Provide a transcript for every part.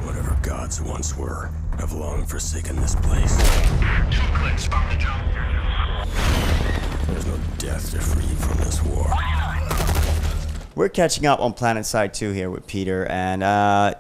Whatever gods once were have long forsaken this place. 2 clicks from the jump. There's no death to free you from this war. We're catching up on Planetside 2 here with Peter, and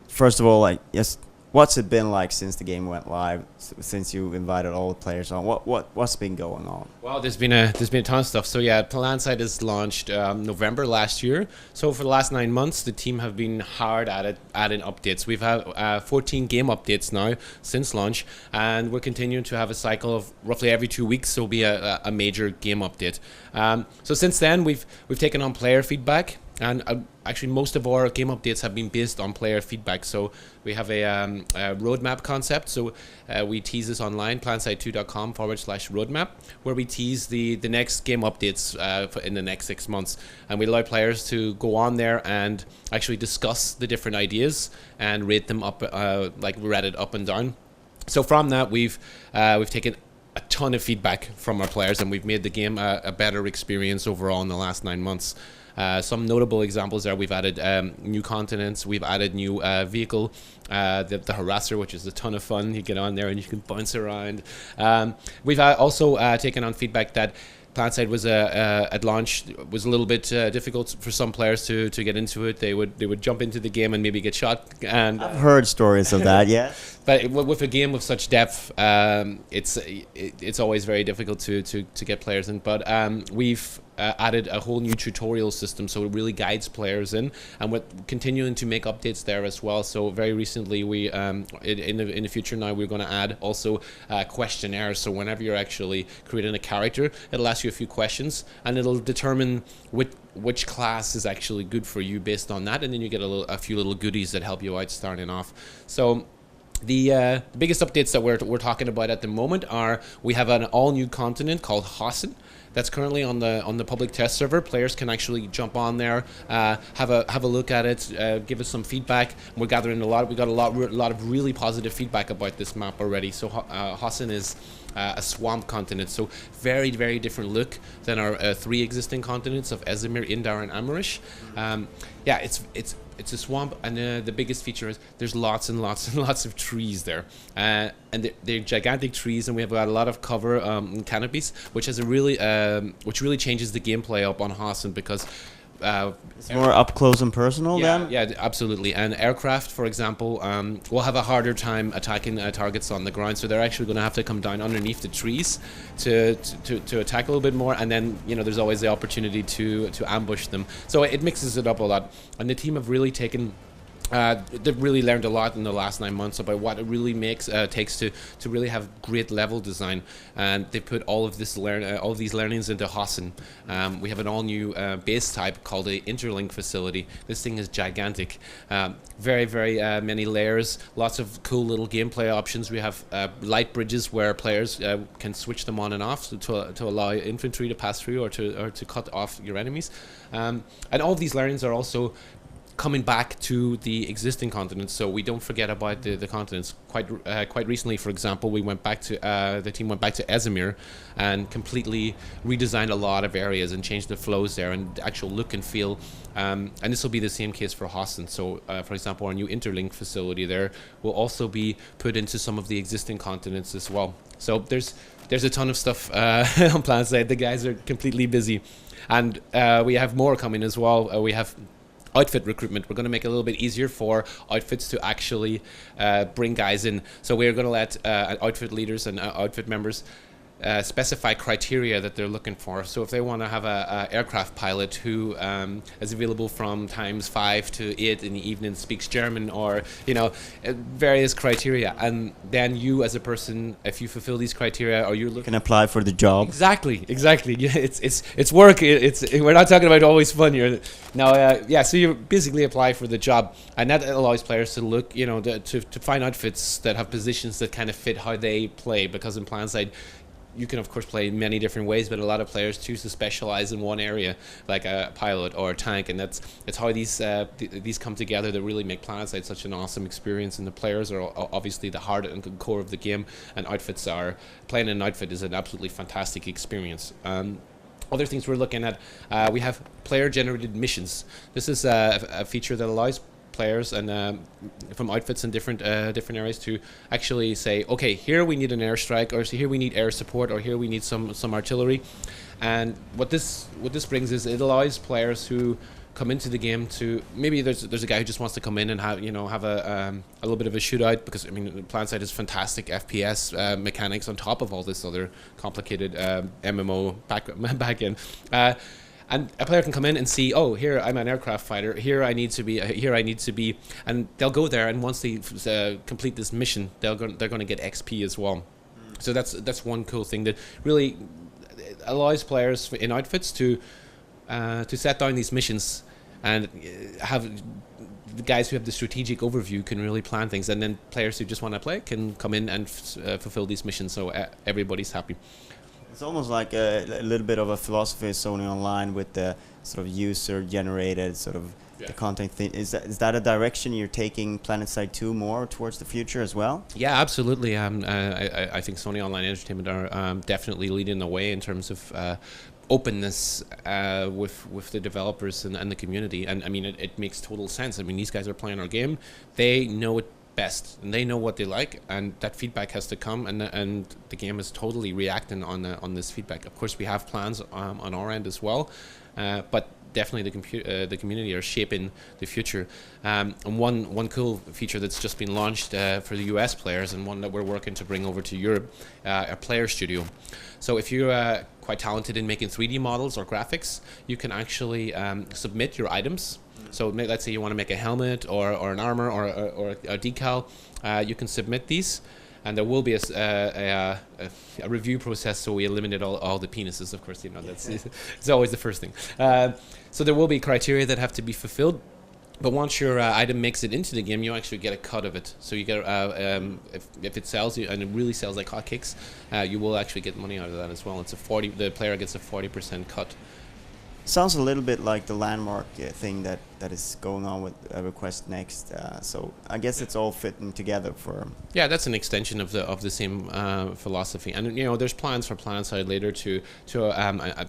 first of all, like, yes, what's it been like since the game went live? Since you invited all the players on, what's been going on? Well, there's been a ton of stuff. So yeah, Planetside is launched November last year. So for the last 9 months, the team have been hard at it, adding updates. We've had 14 game updates now since launch, and we're continuing to have a cycle of roughly every 2 weeks. So be a major game update. So since then, we've taken on player feedback. And actually, most of our game updates have been based on player feedback. So we have a roadmap concept. So we tease this online, planetside2.com/roadmap, where we tease the next game updates in the next 6 months. And we allow players to go on there and actually discuss the different ideas and rate them up, like we rate it up and down. So from that, we've taken a ton of feedback from our players, and we've made the game a better experience overall in the last 9 months. Some notable examples are we've added new continents, we've added new vehicle, the Harasser, which is a ton of fun. You get on there and you can bounce around. We've also taken on feedback that Planetside was at launch was a little bit difficult for some players to get into it. They would jump into the game and maybe get shot. And I've heard stories of that, yeah. But with a game of such depth, it's always very difficult to get players in. But we've added a whole new tutorial system, so it really guides players in, and we're continuing to make updates there as well. So very recently, we in the future now we're going to add also questionnaires. So whenever you're actually creating a character, it'll ask you a few questions, and it'll determine which class is actually good for you based on that, and then you get a few little goodies that help you out starting off. So the biggest updates that we're talking about at the moment are we have an all new continent called Hassan that's currently on the public test server. Players can actually jump on there, have a look at it, give us some feedback. We're gathering we got a lot of really positive feedback about this map already. So Hassan is a swamp continent, so very, very different look than our 3 existing continents of Esamir, Indar, and Amarish. Yeah, it's a swamp, and the biggest feature is there's lots and lots and lots of trees there, and they're gigantic trees, and we have got a lot of cover and canopies, which has which really changes the gameplay up on Hassan, because it's more up close and personal then? Yeah, absolutely. And aircraft, for example, will have a harder time attacking targets on the ground, so they're actually going to have to come down underneath the trees to attack a little bit more, and then there's always the opportunity to ambush them. So it mixes it up a lot, and the team have really taken they've really learned a lot in the last 9 months about what it really takes to really have great level design, and they put all of these learnings into Hassan. We have an all new base type called the interlink facility. This thing is gigantic, very, very many layers, lots of cool little gameplay options. We have light bridges where players can switch them on and off, so to allow infantry to pass through or to cut off your enemies, and all these learnings are also coming back to the existing continents, so we don't forget about the continents. Quite recently, for example, we went back to the team went back to Esamir and completely redesigned a lot of areas and changed the flows there and the actual look and feel. And this will be the same case for Hassan. So, for example, our new interlink facility there will also be put into some of the existing continents as well. So there's a ton of stuff on Planetside. The guys are completely busy, and we have more coming as well. We have outfit recruitment. We're going to make it a little bit easier for outfits to actually bring guys in. So we're going to let outfit leaders and outfit members specify criteria that they're looking for. So if they want to have a aircraft pilot who is available from times 5 to 8 in the evening, speaks German, or various criteria, and then you as a person, if you fulfill these criteria, or you're looking, can apply for the job. Exactly. Yeah, it's work. We're not talking about always fun here. No, so you basically apply for the job, and that allows players to look, to find outfits that have positions that kind of fit how they play, because in Planetside, you can of course play in many different ways, but a lot of players choose to specialize in one area, like a pilot or a tank, and that's how these come together that really make Planetside such an awesome experience. And the players are obviously the heart and core of the game, and playing an outfit is an absolutely fantastic experience. Other things we're looking at, we have player-generated missions. This is a feature that allows players and from outfits in different areas to actually say, okay, here we need an airstrike, or here we need air support, or here we need some artillery. And what this brings is it allows players who come into the game to, maybe there's a guy who just wants to come in and have a little bit of a shootout, because I mean Planetside is fantastic FPS mechanics on top of all this other complicated MMO back in. And a player can come in and see, oh, here I'm an aircraft fighter, here I need to be, and they'll go there, and once they complete this mission, they're going to get XP as well. So that's one cool thing that really allows players in outfits to set down these missions, and have the guys who have the strategic overview can really plan things, and then players who just want to play can come in and fulfill these missions, so everybody's happy. It's almost like a little bit of a philosophy of Sony Online with the sort of user-generated sort of the content thing. Is that a direction you're taking Planetside 2 more towards the future as well? Yeah, absolutely. I think Sony Online Entertainment are definitely leading the way in terms of openness with the developers and the community. And I mean, it makes total sense. I mean, these guys are playing our game. They know it best, and they know what they like, and that feedback has to come, and the game is totally reacting on this feedback. Of course, we have plans on our end as well, but definitely the community are shaping the future. And one cool feature that's just been launched for the US players, and one that we're working to bring over to Europe, a player studio. So if you're quite talented in making 3D models or graphics, you can actually submit your items. So let's say you want to make a helmet or an armor or a decal, you can submit these, and there will be a review process, so we eliminate all the penises, of course. That's it's always the first thing. So there will be criteria that have to be fulfilled. But once your item makes it into the game, you actually get a cut of it. So you get if it sells you, and it really sells like hotcakes, you will actually get money out of that as well. It's the player gets a 40% cut. Sounds a little bit like the landmark thing that is going on with Request Next. So I guess it's all fitting together for. Yeah, that's an extension of the same philosophy, and there's plans for Planetside later to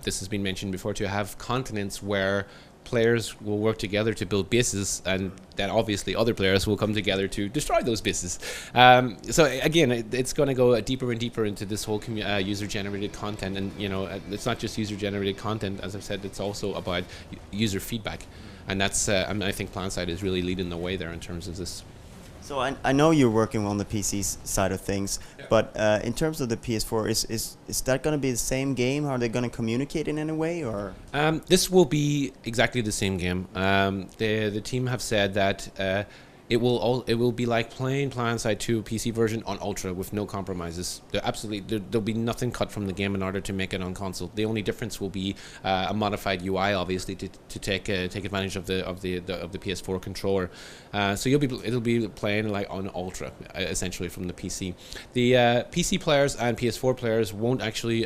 this has been mentioned before, to have continents where players will work together to build bases, and then obviously other players will come together to destroy those bases. So again, it's going to go deeper and deeper into this whole user-generated content, and it's not just user-generated content. As I've said, it's also about user feedback, and that's I think Planetside is really leading the way there in terms of this. So I know you're working on the PC side of things, but in terms of the PS4, is that going to be the same game? Are they going to communicate in any way, or? This will be exactly the same game. The team have said that it will be like playing Planetside 2 PC version on Ultra with no compromises. There'll be nothing cut from the game in order to make it on console. The only difference will be a modified UI, obviously, to take advantage of the PS4 controller. So it'll be playing like on Ultra, essentially, from the PC. The PC players and PS4 players won't actually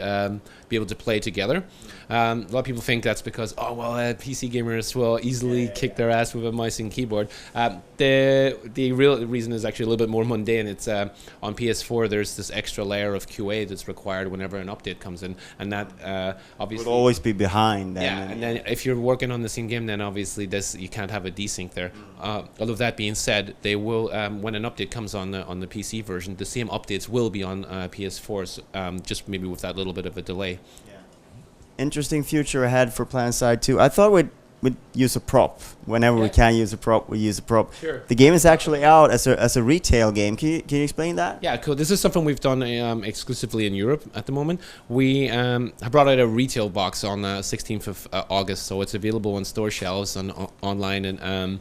be able to play together. A lot of people think that's because PC gamers will easily kick their ass with a mouse and keyboard. The real reason is actually a little bit more mundane. It's on PS4 there's this extra layer of QA that's required whenever an update comes in, and that obviously will always be behind. And then if you're working on the same game, then obviously you can't have a desync there. All of that being said, they will when an update comes on the PC version, the same updates will be on PS4s, just maybe with that little bit of a delay. Interesting future ahead for Planetside 2. I thought we'd use a prop. Whenever we can use a prop, we use a prop. Sure. The game is actually out as a retail game. Can you explain that? Yeah, cool. This is something we've done exclusively in Europe at the moment. We have brought out a retail box on 16th of August, so it's available on store shelves online, and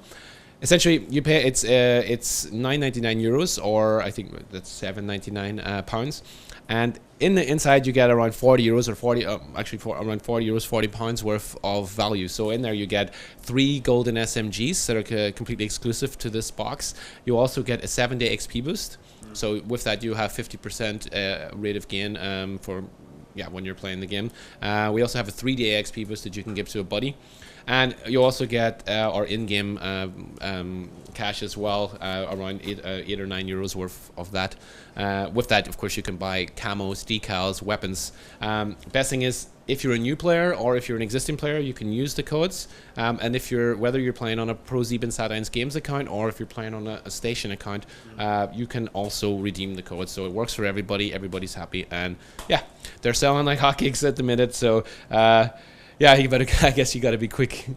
essentially you pay it's €9.99, or I think that's £7.99 pounds. And in the inside, you get around €40 or around €40, £40 worth of value. So in there, you get 3 golden SMGs that are completely exclusive to this box. You also get a 7-day XP boost. So with that, you have 50% rate of gain for when you're playing the game. We also have a 3-day XP boost that you can give to a buddy. And you also get our in-game cash as well, around 8 or 9 euros worth of that. With that, of course, you can buy camos, decals, weapons. Best thing is, if you're a new player or if you're an existing player, you can use the codes. And if whether you're playing on a ProSiebenSat.1 Games account or if you're playing on a station account, you can also redeem the code. So it works for everybody. Everybody's happy, and yeah, they're selling like hotcakes at the minute. So. Yeah, I guess you got to be quick.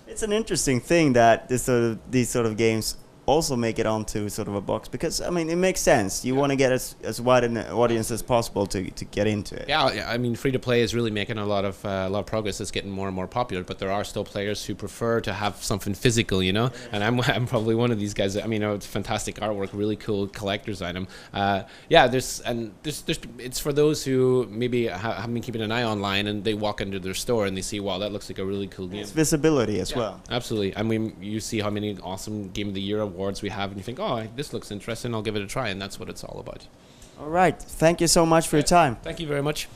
It's an interesting thing that these sort of games also make it onto sort of a box, because I mean it makes sense. You want to get as wide an audience as possible to get into it. Yeah, I mean free to play is really making a lot of progress. It's getting more and more popular, but there are still players who prefer to have something physical, you know. And I'm probably one of these guys. I mean, it's fantastic artwork, really cool collector's item. Yeah, there's it's for those who maybe have been keeping an eye online and they walk into their store and they see, wow, that looks like a really cool game. It's visibility as well. Absolutely. I mean, you see how many awesome Game of the Year awards we have, and you think, oh, this looks interesting, I'll give it a try, and that's what it's all about. All right. Thank you so much for your time. Thank you very much.